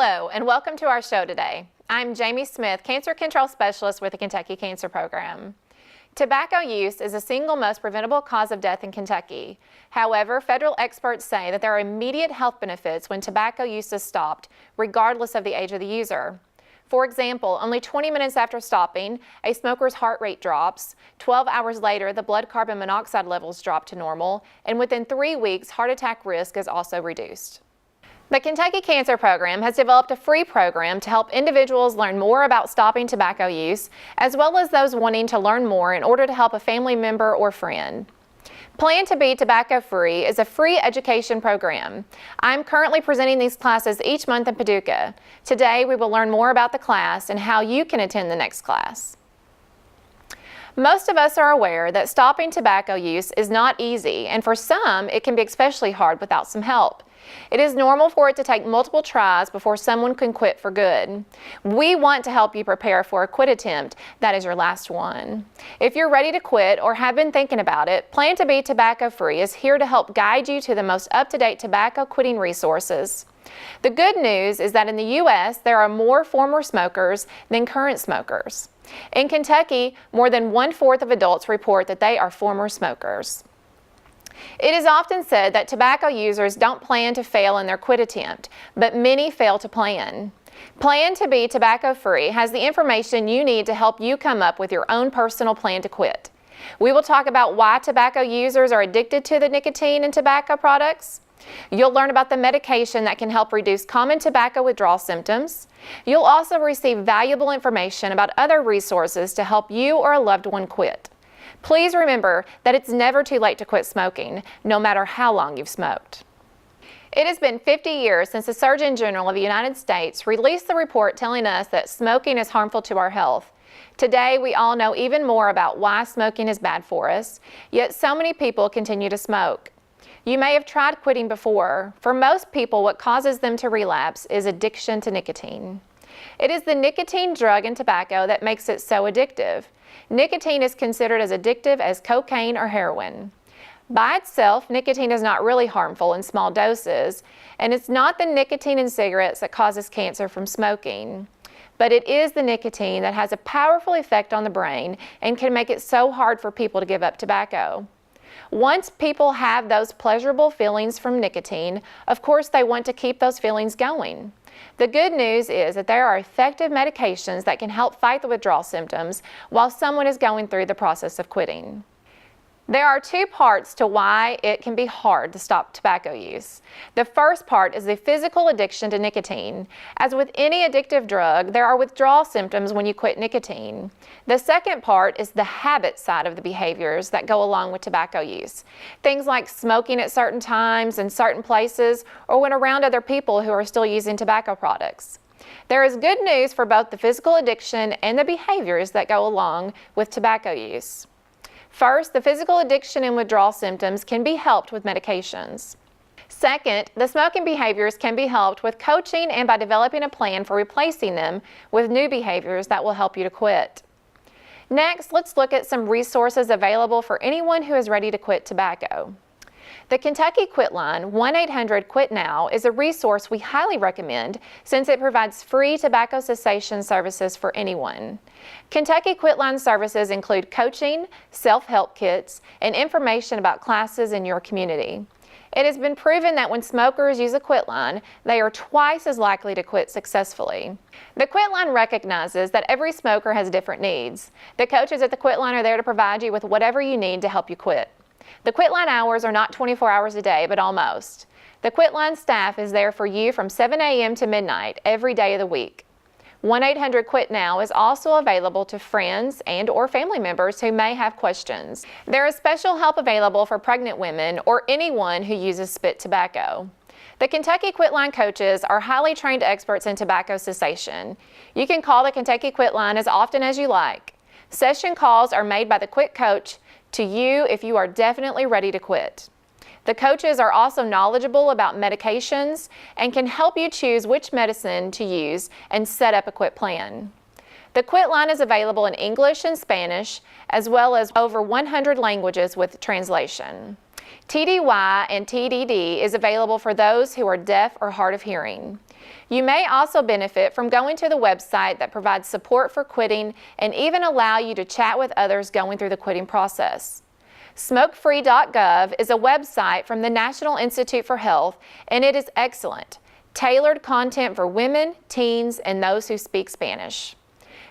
Hello, and welcome to our show today. I'm Jamie Smith, Cancer Control Specialist with the Kentucky Cancer Program. Tobacco use is the single most preventable cause of death in Kentucky. However, federal experts say that there are immediate health benefits when tobacco use is stopped, regardless of the age of the user. For example, only 20 minutes after stopping, a smoker's heart rate drops. 12 hours later, the blood carbon monoxide levels drop to normal, and within 3 weeks, heart attack risk is also reduced. The Kentucky Cancer Program has developed a free program to help individuals learn more about stopping tobacco use, as well as those wanting to learn more in order to help a family member or friend. Plan to be Tobacco Free is a free education program. I'm currently presenting these classes each month in Paducah. Today, we will learn more about the class and how you can attend the next class. Most of us are aware that stopping tobacco use is not easy, and for some, it can be especially hard without some help. It is normal for it to take multiple tries before someone can quit for good. We want to help you prepare for a quit attempt that is your last one. If you're ready to quit or have been thinking about it, Plan to be Tobacco Free is here to help guide you to the most up-to-date tobacco quitting resources. The good news is that in the U.S., there are more former smokers than current smokers. In Kentucky, more than 1/4 of adults report that they are former smokers. It is often said that tobacco users don't plan to fail in their quit attempt, but many fail to plan. Plan to be Tobacco Free has the information you need to help you come up with your own personal plan to quit. We will talk about why tobacco users are addicted to the nicotine in tobacco products. You'll learn about the medication that can help reduce common tobacco withdrawal symptoms. You'll also receive valuable information about other resources to help you or a loved one quit. Please remember that it's never too late to quit smoking, no matter how long you've smoked. It has been 50 years since the Surgeon General of the United States released the report telling us that smoking is harmful to our health. Today, we all know even more about why smoking is bad for us, yet so many people continue to smoke. You may have tried quitting before. For most people, what causes them to relapse is addiction to nicotine. It is the nicotine drug in tobacco that makes it so addictive. Nicotine is considered as addictive as cocaine or heroin. By itself, nicotine is not really harmful in small doses, and it's not the nicotine in cigarettes that causes cancer from smoking. But it is the nicotine that has a powerful effect on the brain and can make it so hard for people to give up tobacco. Once people have those pleasurable feelings from nicotine, of course they want to keep those feelings going. The good news is that there are effective medications that can help fight the withdrawal symptoms while someone is going through the process of quitting. There are two parts to why it can be hard to stop tobacco use. The first part is the physical addiction to nicotine. As with any addictive drug, there are withdrawal symptoms when you quit nicotine. The second part is the habit side of the behaviors that go along with tobacco use. Things like smoking at certain times in certain places or when around other people who are still using tobacco products. There is good news for both the physical addiction and the behaviors that go along with tobacco use. First, the physical addiction and withdrawal symptoms can be helped with medications. Second, the smoking behaviors can be helped with coaching and by developing a plan for replacing them with new behaviors that will help you to quit. Next, let's look at some resources available for anyone who is ready to quit tobacco. The Kentucky Quit Line, 1-800-QUIT-NOW, is a resource we highly recommend since it provides free tobacco cessation services for anyone. Kentucky Quit Line services include coaching, self-help kits, and information about classes in your community. It has been proven that when smokers use a quit line, they are twice as likely to quit successfully. The quit line recognizes that every smoker has different needs. The coaches at the quit line are there to provide you with whatever you need to help you quit. The quit line hours are not 24 hours a day, but almost. The quit line staff is there for you from 7 a.m. to midnight every day of the week. 1-800-QUIT-NOW is also available to friends and or family members who may have questions. There is special help available for pregnant women or anyone who uses spit tobacco. The Kentucky Quit Line coaches are highly trained experts in tobacco cessation. You can call the Kentucky Quit Line as often as you like. Session calls are made by the quit coach to you if you are definitely ready to quit. The coaches are also knowledgeable about medications and can help you choose which medicine to use and set up a quit plan. The Quit Line is available in English and Spanish, as well as over 100 languages with translation. TDY and TDD is available for those who are deaf or hard of hearing. You may also benefit from going to the website that provides support for quitting and even allow you to chat with others going through the quitting process. Smokefree.gov is a website from the National Institute for Health, and it is excellent. Tailored content for women, teens, and those who speak Spanish.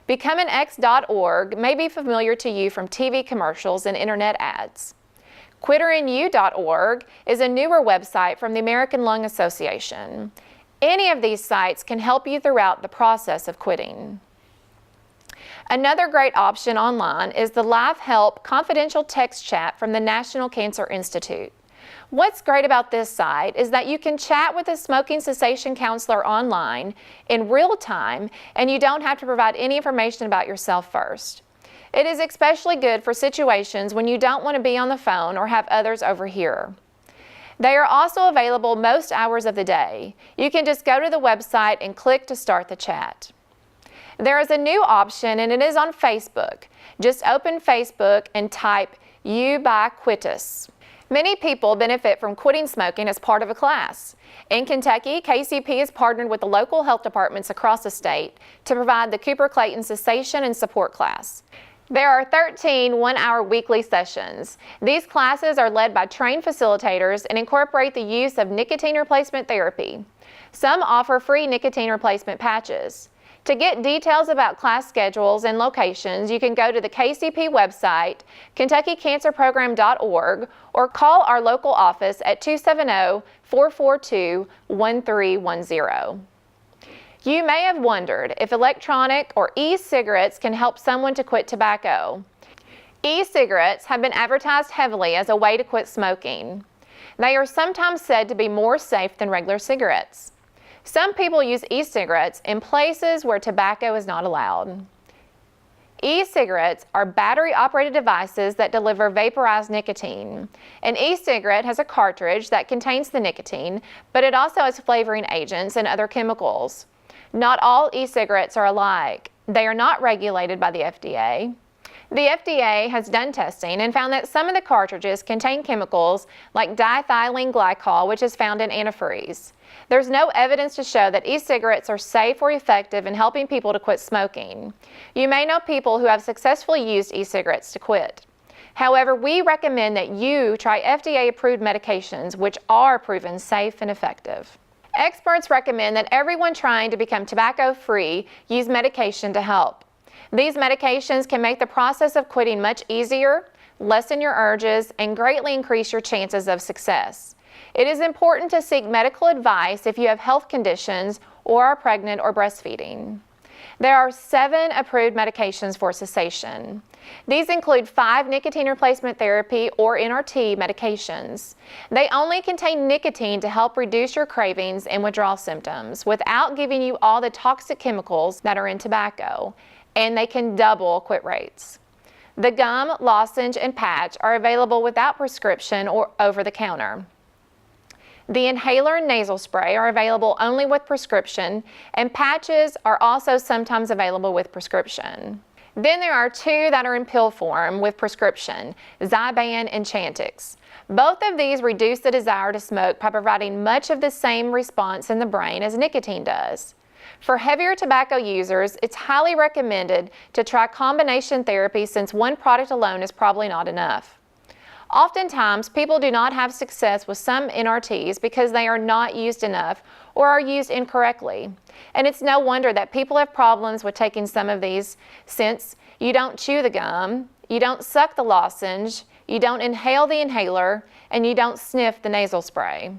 BecomeAnX.org may be familiar to you from TV commercials and internet ads. QuitterInYou.org is a newer website from the American Lung Association. Any of these sites can help you throughout the process of quitting. Another great option online is the Live Help confidential text chat from the National Cancer Institute. What's great about this site is that you can chat with a smoking cessation counselor online in real time, and you don't have to provide any information about yourself first. It is especially good for situations when you don't want to be on the phone or have others overhear. They are also available most hours of the day. You can just go to the website and click to start the chat. There is a new option, and it is on Facebook. Just open Facebook and type Ubiquitous. Many people benefit from quitting smoking as part of a class. In Kentucky, KCP has partnered with the local health departments across the state to provide the Cooper Clayton Cessation and Support class. There are 13 one-hour weekly sessions. These classes are led by trained facilitators and incorporate the use of nicotine replacement therapy. Some offer free nicotine replacement patches. To get details about class schedules and locations, you can go to the KCP website, KentuckyCancerProgram.org, or call our local office at 270-442-1310. You may have wondered if electronic or e-cigarettes can help someone to quit tobacco. E-cigarettes have been advertised heavily as a way to quit smoking. They are sometimes said to be more safe than regular cigarettes. Some people use e-cigarettes in places where tobacco is not allowed. E-cigarettes are battery-operated devices that deliver vaporized nicotine. An e-cigarette has a cartridge that contains the nicotine, but it also has flavoring agents and other chemicals. Not all e-cigarettes are alike. They are not regulated by the FDA. The FDA has done testing and found that some of the cartridges contain chemicals like diethylene glycol, which is found in antifreeze. There's no evidence to show that e-cigarettes are safe or effective in helping people to quit smoking. You may know people who have successfully used e-cigarettes to quit. However, we recommend that you try FDA-approved medications which are proven safe and effective. Experts recommend that everyone trying to become tobacco-free use medication to help. These medications can make the process of quitting much easier, lessen your urges, and greatly increase your chances of success. It is important to seek medical advice if you have health conditions or are pregnant or breastfeeding. There are 7 approved medications for cessation. These include 5 nicotine replacement therapy or NRT medications. They only contain nicotine to help reduce your cravings and withdrawal symptoms without giving you all the toxic chemicals that are in tobacco, and they can double quit rates. The gum, lozenge, and patch are available without prescription or over the counter. The inhaler and nasal spray are available only with prescription, and patches are also sometimes available with prescription. Then there are 2 that are in pill form with prescription, Zyban and Chantix. Both of these reduce the desire to smoke by providing much of the same response in the brain as nicotine does. For heavier tobacco users, it's highly recommended to try combination therapy since one product alone is probably not enough. Oftentimes, people do not have success with some NRTs because they are not used enough or are used incorrectly. And it's no wonder that people have problems with taking some of these since you don't chew the gum, you don't suck the lozenge, you don't inhale the inhaler, and you don't sniff the nasal spray.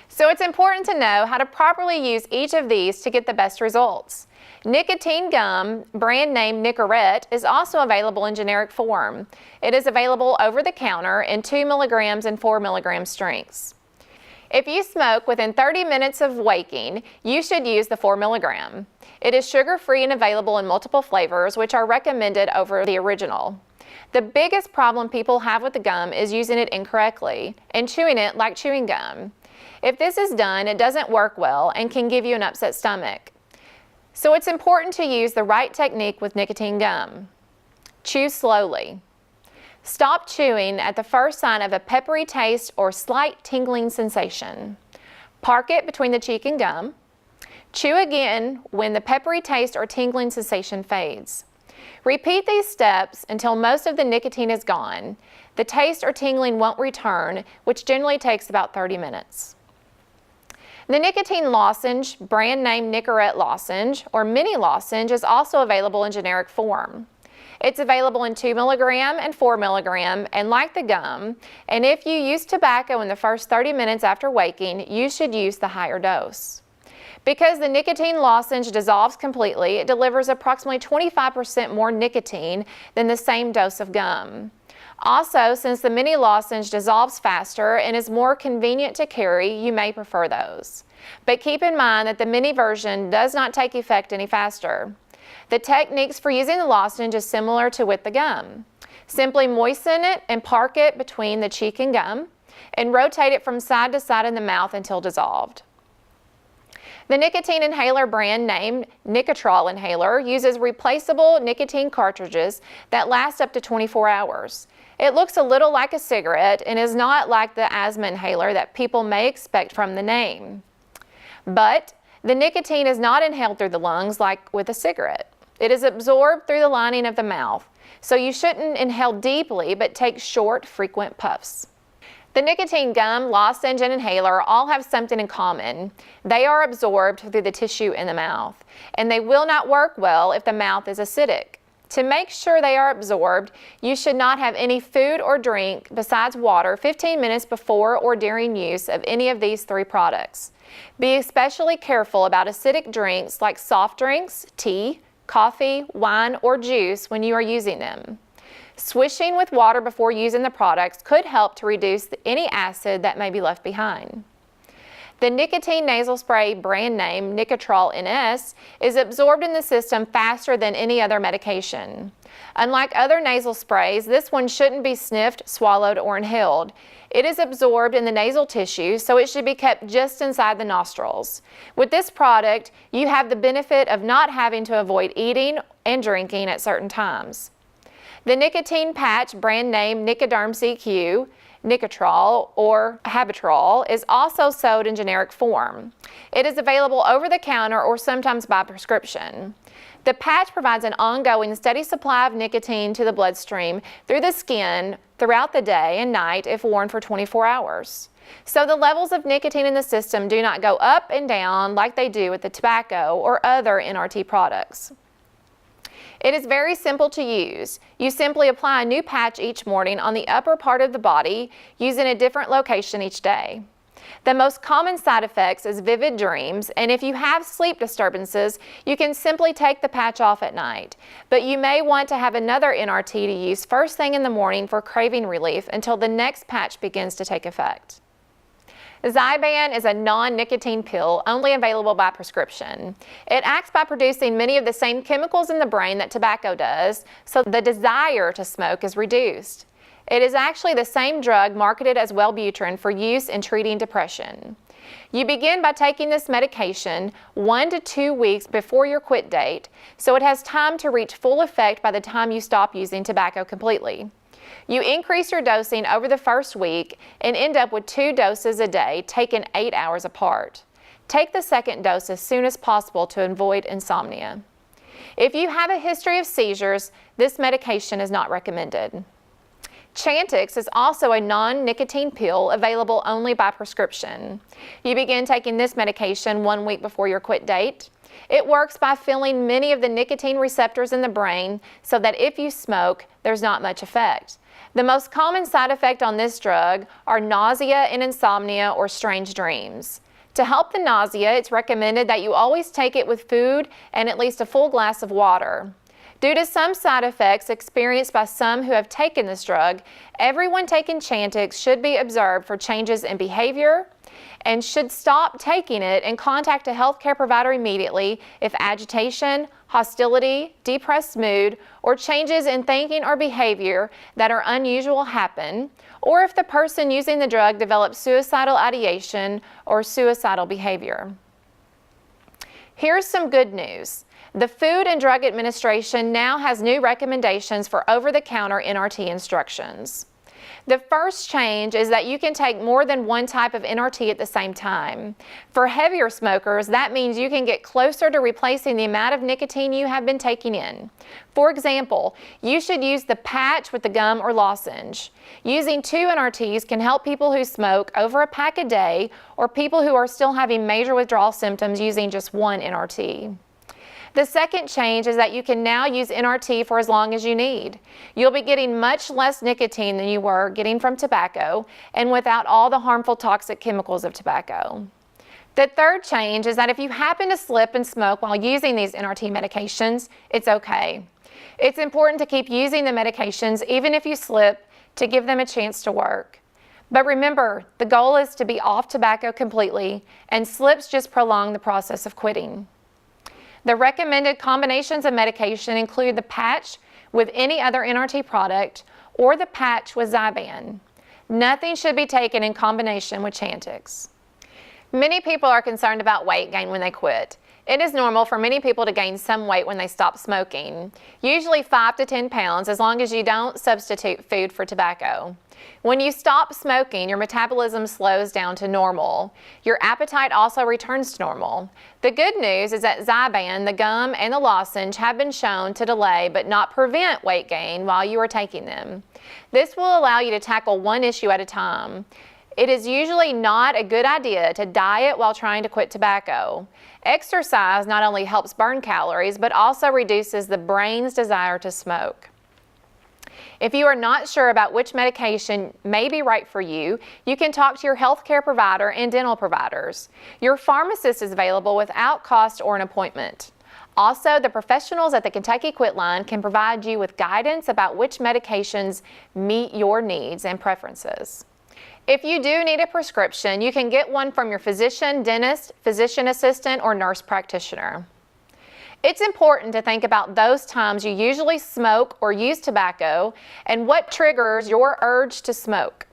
So it's important to know how to properly use each of these to get the best results. Nicotine gum, brand name Nicorette, is also available in generic form. It is available over the counter in 2 milligrams and 4 milligram strengths. If you smoke within 30 minutes of waking, you should use the 4 milligram. It is sugar-free and available in multiple flavors, which are recommended over the original. The biggest problem people have with the gum is using it incorrectly and chewing it like chewing gum. If this is done, it doesn't work well and can give you an upset stomach. So it's important to use the right technique with nicotine gum. Chew slowly. Stop chewing at the first sign of a peppery taste or slight tingling sensation. Park it between the cheek and gum. Chew again when the peppery taste or tingling sensation fades. Repeat these steps until most of the nicotine is gone. The taste or tingling won't return, which generally takes about 30 minutes. The nicotine lozenge, brand name Nicorette lozenge or mini lozenge, is also available in generic form. It's available in 2 milligram and 4 milligram, and like the gum, and if you use tobacco in the first 30 minutes after waking, you should use the higher dose. Because the nicotine lozenge dissolves completely, it delivers approximately 25% more nicotine than the same dose of gum. Also, since the mini lozenge dissolves faster and is more convenient to carry, you may prefer those. But keep in mind that the mini version does not take effect any faster. The techniques for using the lozenge is similar to with the gum. Simply moisten it and park it between the cheek and gum, and rotate it from side to side in the mouth until dissolved. The nicotine inhaler brand name Nicotrol inhaler uses replaceable nicotine cartridges that last up to 24 hours. It looks a little like a cigarette and is not like the asthma inhaler that people may expect from the name. But the nicotine is not inhaled through the lungs like with a cigarette. It is absorbed through the lining of the mouth, so you shouldn't inhale deeply but take short, frequent puffs. The nicotine gum, lozenge, and inhaler all have something in common. They are absorbed through the tissue in the mouth, and they will not work well if the mouth is acidic. To make sure they are absorbed, you should not have any food or drink besides water 15 minutes before or during use of any of these 3 products. Be especially careful about acidic drinks like soft drinks, tea, coffee, wine, or juice when you are using them. Swishing with water before using the products could help to reduce any acid that may be left behind. The nicotine nasal spray brand name Nicotrol NS is absorbed in the system faster than any other medication. Unlike other nasal sprays, this one shouldn't be sniffed, swallowed, or inhaled. It is absorbed in the nasal tissue, so it should be kept just inside the nostrils. With this product, you have the benefit of not having to avoid eating and drinking at certain times. The nicotine patch brand name Nicoderm CQ, Nicotrol, or Habitrol, is also sold in generic form. It is available over the counter or sometimes by prescription. The patch provides an ongoing steady supply of nicotine to the bloodstream through the skin throughout the day and night if worn for 24 hours. So the levels of nicotine in the system do not go up and down like they do with the tobacco or other NRT products. It is very simple to use. You simply apply a new patch each morning on the upper part of the body, using a different location each day. The most common side effects is vivid dreams, and if you have sleep disturbances, you can simply take the patch off at night. But you may want to have another NRT to use first thing in the morning for craving relief until the next patch begins to take effect. Zyban is a non-nicotine pill only available by prescription. It acts by producing many of the same chemicals in the brain that tobacco does, so the desire to smoke is reduced. It is actually the same drug marketed as Wellbutrin for use in treating depression. You begin by taking this medication 1 to 2 weeks before your quit date, so it has time to reach full effect by the time you stop using tobacco completely. You increase your dosing over the first week and end up with 2 doses a day taken 8 hours apart. Take the second dose as soon as possible to avoid insomnia. If you have a history of seizures, this medication is not recommended. Chantix is also a non-nicotine pill available only by prescription. You begin taking this medication 1 week before your quit date. It works by filling many of the nicotine receptors in the brain so that if you smoke, there's not much effect. The most common side effect on this drug are nausea and insomnia or strange dreams. To help the nausea, it's recommended that you always take it with food and at least a full glass of water. Due to some side effects experienced by some who have taken this drug, everyone taking Chantix should be observed for changes in behavior and should stop taking it and contact a healthcare provider immediately if agitation, hostility, depressed mood, or changes in thinking or behavior that are unusual happen, or if the person using the drug develops suicidal ideation or suicidal behavior. Here's some good news. The Food and Drug Administration now has new recommendations for over-the-counter NRT instructions. The first change is that you can take more than one type of NRT at the same time. For heavier smokers, that means you can get closer to replacing the amount of nicotine you have been taking in. For example, you should use the patch with the gum or lozenge. Using 2 NRTs can help people who smoke over a pack a day or people who are still having major withdrawal symptoms using just 1 NRT. The second change is that you can now use NRT for as long as you need. You'll be getting much less nicotine than you were getting from tobacco and without all the harmful toxic chemicals of tobacco. The third change is that if you happen to slip and smoke while using these NRT medications, it's okay. It's important to keep using the medications even if you slip to give them a chance to work. But remember, the goal is to be off tobacco completely, and slips just prolong the process of quitting. The recommended combinations of medication include the patch with any other NRT product or the patch with Zyban. Nothing should be taken in combination with Chantix. Many people are concerned about weight gain when they quit. It is normal for many people to gain some weight when they stop smoking, usually 5 to 10 pounds as long as you don't substitute food for tobacco. When you stop smoking, your metabolism slows down to normal. Your appetite also returns to normal. The good news is that Zyban, the gum, and the lozenge have been shown to delay but not prevent weight gain while you are taking them. This will allow you to tackle one issue at a time. It is usually not a good idea to diet while trying to quit tobacco. Exercise not only helps burn calories, but also reduces the brain's desire to smoke. If you are not sure about which medication may be right for you, you can talk to your healthcare provider and dental providers. Your pharmacist is available without cost or an appointment. Also, the professionals at the Kentucky Quit Line can provide you with guidance about which medications meet your needs and preferences. If you do need a prescription, you can get one from your physician, dentist, physician assistant, or nurse practitioner. It's important to think about those times you usually smoke or use tobacco and what triggers your urge to smoke.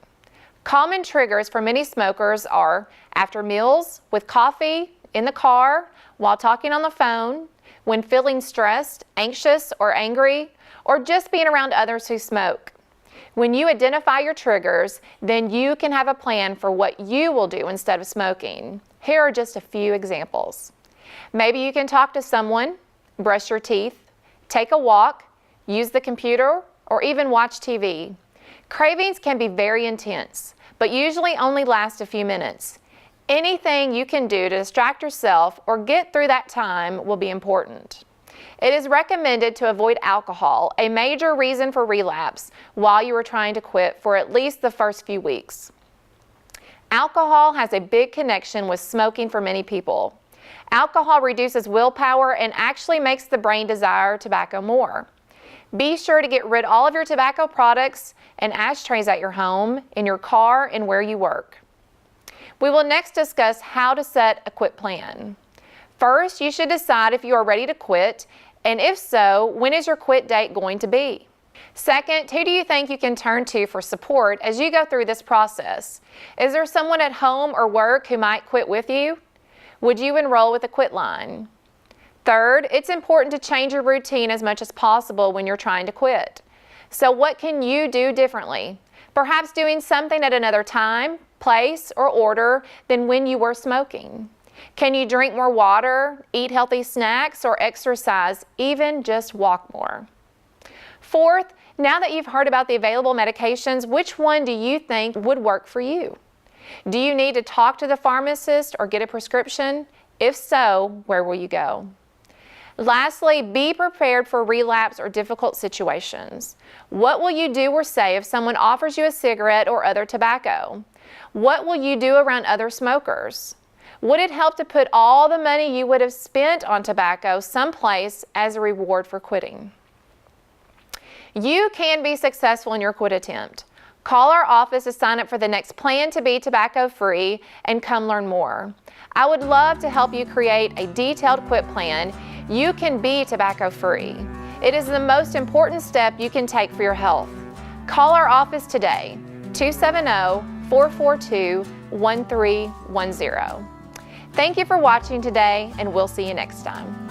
Common triggers for many smokers are after meals, with coffee, in the car, while talking on the phone, when feeling stressed, anxious, or angry, or just being around others who smoke. When you identify your triggers, then you can have a plan for what you will do instead of smoking. Here are just a few examples. Maybe you can talk to someone, brush your teeth, take a walk, use the computer, or even watch TV. Cravings can be very intense, but usually only last a few minutes. Anything you can do to distract yourself or get through that time will be important. It is recommended to avoid alcohol, a major reason for relapse, while you are trying to quit for at least the first few weeks. Alcohol has a big connection with smoking for many people. Alcohol reduces willpower and actually makes the brain desire tobacco more. Be sure to get rid of all of your tobacco products and ashtrays at your home, in your car, and where you work. We will next discuss how to set a quit plan. First, you should decide if you are ready to quit, and if so, when is your quit date going to be? Second, who do you think you can turn to for support as you go through this process? Is there someone at home or work who might quit with you? Would you enroll with a quit line? Third, it's important to change your routine as much as possible when you're trying to quit. So what can you do differently? Perhaps doing something at another time, place, or order than when you were smoking. Can you drink more water, eat healthy snacks, or exercise, even just walk more? Fourth, now that you've heard about the available medications, which one do you think would work for you? Do you need to talk to the pharmacist or get a prescription? If so, where will you go? Lastly, be prepared for relapse or difficult situations. What will you do or say if someone offers you a cigarette or other tobacco? What will you do around other smokers? Would it help to put all the money you would have spent on tobacco someplace as a reward for quitting? You can be successful in your quit attempt. Call our office to sign up for the next Plan to Be Tobacco-Free and come learn more. I would love to help you create a detailed quit plan. You can be tobacco-free. It is the most important step you can take for your health. Call our office today, 270-442-1310. Thank you for watching today, and we'll see you next time.